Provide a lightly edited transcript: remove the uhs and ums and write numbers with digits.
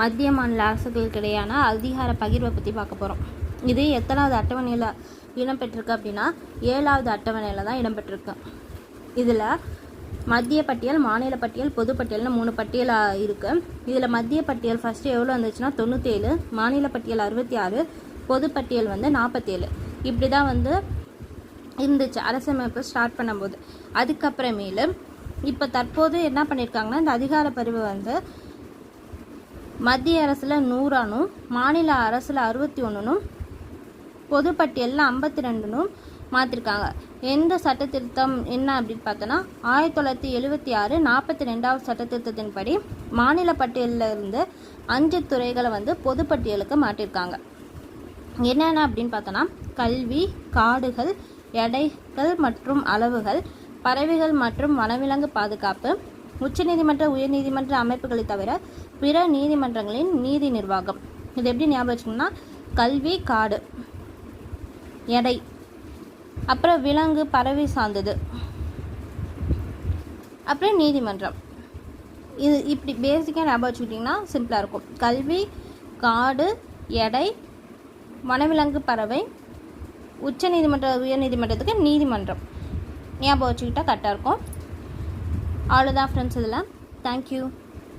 மத்திய மாநில அரசுகளுக்கு இடையான அதிகார பகிர்வை பற்றி பார்க்க போகிறோம். இது எத்தனாவது அட்டவணையில் இடம்பெற்றிருக்கு அப்படின்னா 7வது அட்டவணையில் தான் இடம்பெற்றிருக்கு. இதில் மத்திய பட்டியல், மாநில பட்டியல், பொதுப்பட்டியல்னு 3 பட்டியலாக இருக்குது. இதில் மத்திய பட்டியல் ஃபஸ்ட்டு எவ்வளோ வந்துச்சுன்னா 97, மாநில பட்டியல் 66, பொதுப்பட்டியல் 47. இப்படி தான் இருந்துச்சு அரசமைப்பு ஸ்டார்ட் பண்ணும்போது. அதுக்கப்புறமேலு இப்போ தற்போது என்ன பண்ணியிருக்காங்கன்னா, இந்த அதிகார பகிர்வு மத்திய அரசில் 100 மாநில அரசில் 61 பொதுப்பட்டியலில் 52 மாற்றிருக்காங்க. எந்த சட்ட திருத்தம் என்ன அப்படின்னு பார்த்தோன்னா 1976 42வது சட்ட திருத்தத்தின்படி மாநில பட்டியலில் இருந்து 5 துறைகளை பொதுப்பட்டியலுக்கு மாற்றிருக்காங்க. என்னென்ன அப்படின்னு பார்த்தோன்னா கல்வி, காடுகள், எடைகள் மற்றும் அளவுகள், பறவைகள் மற்றும் வனவிலங்கு பாதுகாப்பு, உச்சநீதிமன்ற உயர்நீதிமன்ற அமைப்புகளை தவிர பிற நீதிமன்றங்களின் நீதி நிர்வாகம். இது எப்படி ஞாபகம் வச்சுக்கணும்னா கல்வி, காடு, எடை, அப்புறம் விலங்கு, பறவை சார்ந்தது, அப்புறம் நீதிமன்றம். இது இப்படி பேசிக்காக ஞாபகம் வச்சுக்கிட்டிங்கன்னா சிம்பிளாக இருக்கும். கல்வி, காடு, எடை, வனவிலங்கு, பறவை, உச்ச நீதிமன்ற உயர்நீதிமன்றத்துக்கு நீதிமன்றம் ஞாபகம் வச்சுக்கிட்டால் கரெக்டாக இருக்கும். அவ்வளோதான் ஃப்ரெண்ட்ஸ். இதில் தேங்க்யூ.